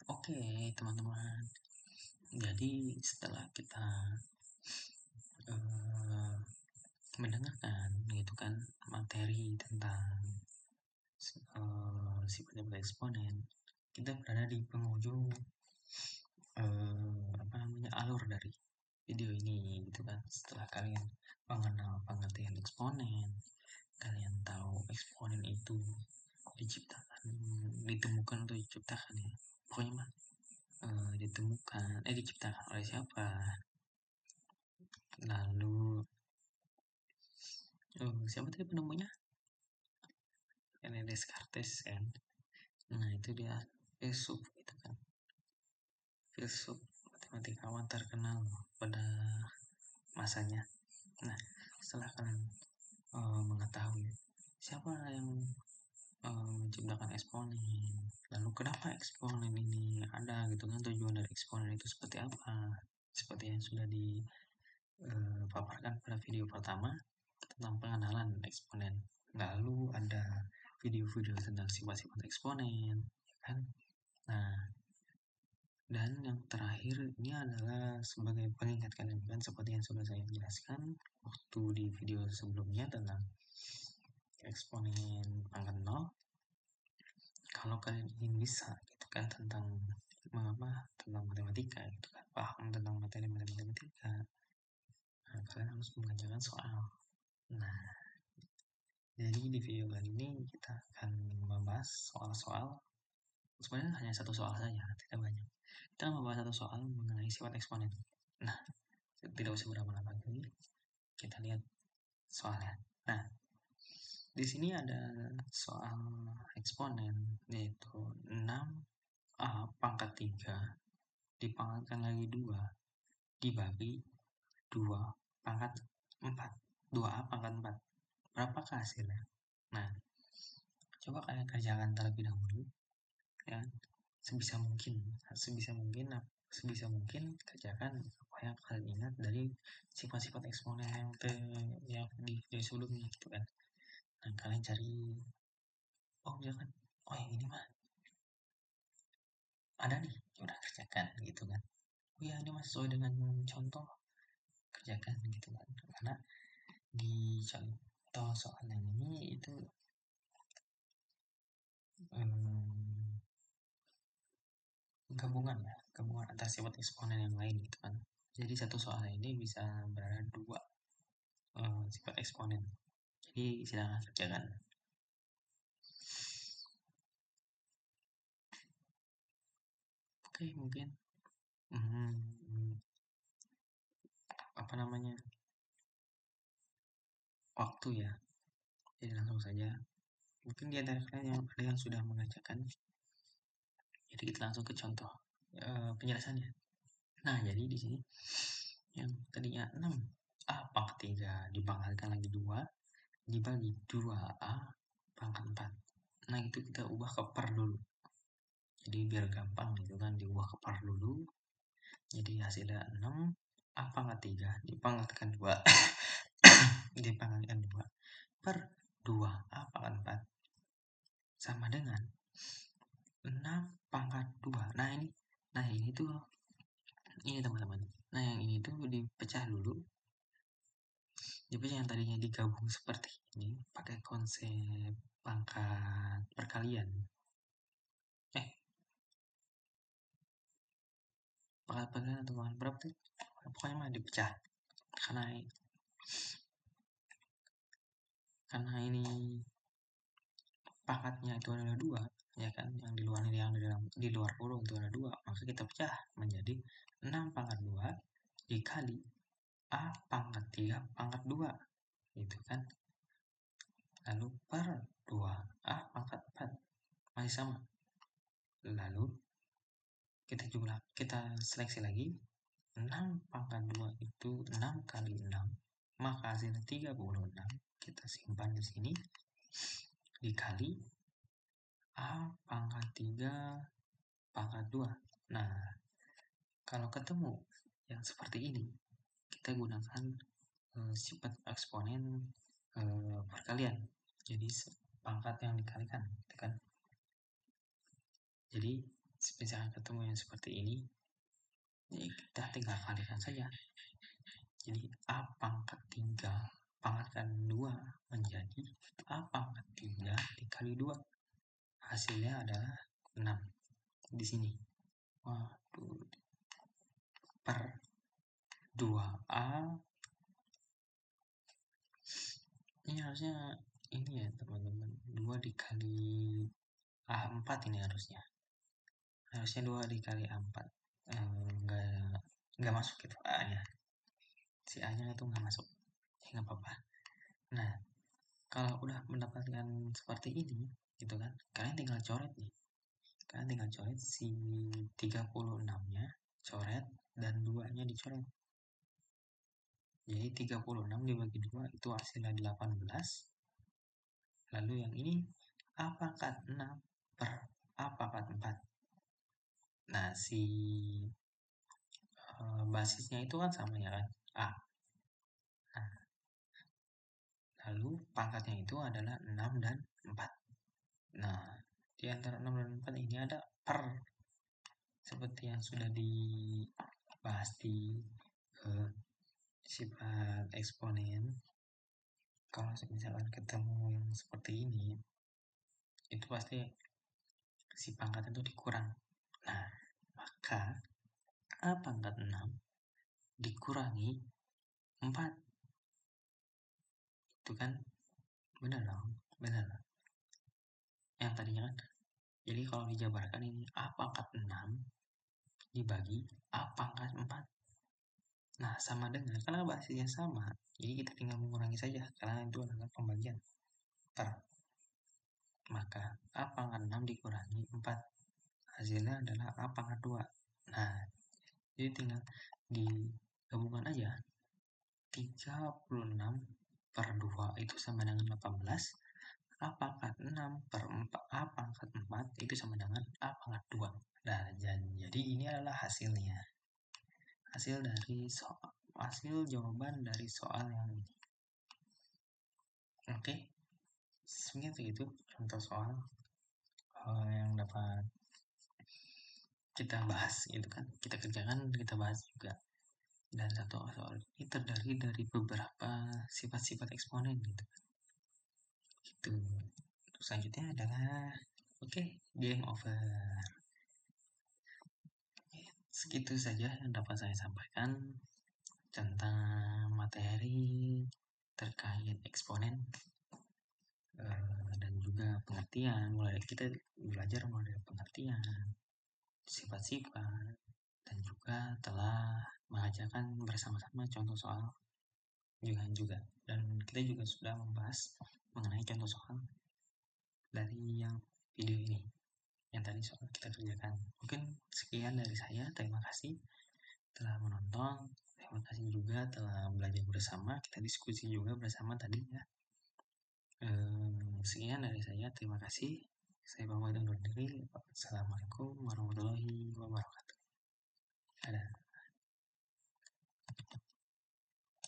Oke, teman-teman. Jadi setelah kita mendengarkan gitu kan materi tentang sifat-sifat eksponen, kita berada di penghujung alur dari video ini gitu kan. Setelah kalian mengenal pengertian eksponen, kalian tahu eksponen itu ditemukan atau diciptakan ya, pokoknya mah diciptakan oleh siapa, lalu siapa tadi penemunya, René Descartes kan. Nah itu dia filsuf gitu kan, filsuf matematikawan terkenal pada masanya. Nah setelah kalian mengetahui siapa yang menciptakan eksponen, lalu kenapa eksponen ini ada gitu kan, tujuan dari eksponen itu seperti apa, seperti yang sudah dipaparkan pada video pertama tentang pengenalan eksponen. Lalu ada video-video tentang sifat-sifat eksponen kan. Nah dan yang terakhir ini adalah sebagai pengingat kalian kan, seperti yang sudah saya jelaskan waktu di video sebelumnya tentang eksponen pangkat 0. Kalau kalian ingin bisa gitu kan tentang matematika gitu kan, paham tentang materi matematika, nah, kalian harus mengerjakan soal. Nah jadi di video kali ini kita akan membahas soal-soal, sebenarnya hanya satu soal saja, tidak banyak. Kita membahas satu soal mengenai sifat eksponen. Nah tidak usah berlama-lama lagi, kita lihat soalnya. Nah di sini ada soal eksponen, yaitu 6a pangkat 3 dipangkatkan lagi 2 dibagi 2 pangkat 4. 2a pangkat 4. Berapakah hasilnya? Nah, coba kalian kerjakan terlebih dahulu ya. Sebisa mungkin kerjakan apa yang kalian ingat dari sifat-sifat eksponen yang di video sebelumnya gitu kan. Dan kalian cari, misalkan yang ini mah ada nih, udah kerjakan gitu kan. Ini mah sesuai dengan contoh, kerjakan gitu kan. Karena di contoh soal yang ini itu gabungan antara sifat eksponen yang lain gitu kan. Jadi satu soal ini bisa berada 2 sifat eksponen. Jadi silakan kerjakan. Oke, mungkin waktu ya. Jadi langsung saja. Mungkin di antara kalian yang ada yang sudah mengerjakan. Jadi kita langsung ke contoh penjelasannya. Nah, jadi di sini yang tadinya 6a pangkat 3 dipangkatkan lagi 2 dibagi 2a pangkat 4. Nah, itu kita ubah ke per dulu. Jadi biar gampang gitu kan, diubah ke per dulu. Jadi hasilnya 6a pangkat 3 dipangkatkan 2 dipangkatkan 2 per 2a pangkat 4 sama dengan 6 pangkat 2. Nah ini tuh teman-teman. Nah yang ini tuh dipecah dulu. Dipecah yang tadinya digabung seperti ini pakai konsep pangkat perkalian. Pangkat perkalian atau pangkat berapa tuh? Pokoknya mah dipecah. Karena ini pangkatnya itu adalah 2 ya kan, yang di luar kurung itu adalah 2, maka kita pecah menjadi 6 pangkat 2 dikali a pangkat 3 pangkat 2 gitu kan, lalu per 2a pangkat 4 masih sama. Lalu kita seleksi lagi, 6 pangkat 2 itu 6 kali 6, maka hasilnya 36. Kita simpan di sini dikali a pangkat 3 pangkat 2. Nah, kalau ketemu yang seperti ini, kita gunakan sifat eksponen perkalian. Jadi pangkat yang dikalikan, gitu kan. Jadi misalkan ketemu yang seperti ini, jadi kita tinggal kalikan saja. Jadi A pangkat 3 pangkat 2 menjadi A pangkat 3 dikali 2. Hasilnya adalah 6. Di sini. Waduh. Per 2A. Ini harusnya ini ya teman-teman. 2 dikali A4 ini harusnya. Harusnya 2 dikali A4. Enggak masuk itu A-nya. Si A-nya itu enggak masuk. Ya enggak apa-apa. Nah, kalau udah mendapatkan seperti ini gitu kan, kalian tinggal coret nih. Kalian tinggal coret si 36-nya, coret dan 2-nya dicoret. Jadi 36 dibagi 2 itu hasilnya 18. Lalu yang ini A pangkat 6 per A pangkat 4. Nah, si basisnya itu kan sama ya kan, A. Nah, lalu pangkatnya itu adalah 6 dan 4. Nah, di antara 6 dan 4 ini ada per. Seperti yang sudah dibahas di sifat eksponen. Kalau misalkan ketemu yang seperti ini, itu pasti si pangkat itu dikurang. Nah, maka A pangkat 6 dikurangi 4. Itu kan benar dong? Benar. Yang tadinya kan, jadi kalau dijabarkan ini A pangkat 6 dibagi A pangkat 4. Nah, sama dengan, karena basisnya sama, jadi kita tinggal mengurangi saja, karena itu adalah pembagian per. Maka A pangkat 6 dikurangi 4. Hasilnya adalah A pangkat 2. Nah, jadi tinggal digabungkan aja. 36 per 2 itu sama dengan 18. A pangkat 6 per 4 A pangkat 4 itu sama dengan A pangkat 2. Nah, jadi ini adalah hasilnya. Hasil jawaban dari soal yang ini. Oke. Sebenarnya itu contoh soal yang dapat kita bahas gitu kan. Kita kerjakan, kita bahas juga. Dan satu soal ini terdiri dari beberapa sifat-sifat eksponen gitu. Gitu. Selanjutnya adalah game over. Segitu saja yang dapat saya sampaikan tentang materi terkait eksponen dan juga pengertian. Mulai kita belajar mulai dari pengertian, sifat-sifat, dan juga telah mengajarkan bersama-sama contoh soal juga. Dan kita juga sudah membahas mengenai contoh soal dari yang video ini yang tadi soal kita kerjakan. Mungkin sekian dari saya. Terima kasih telah menonton. Terima kasih juga telah belajar bersama. Kita diskusi juga bersama tadi ya. Sekian dari saya. Terima kasih. Saya pamit undur diri. Assalamualaikum warahmatullahi wabarakatuh. Dadah.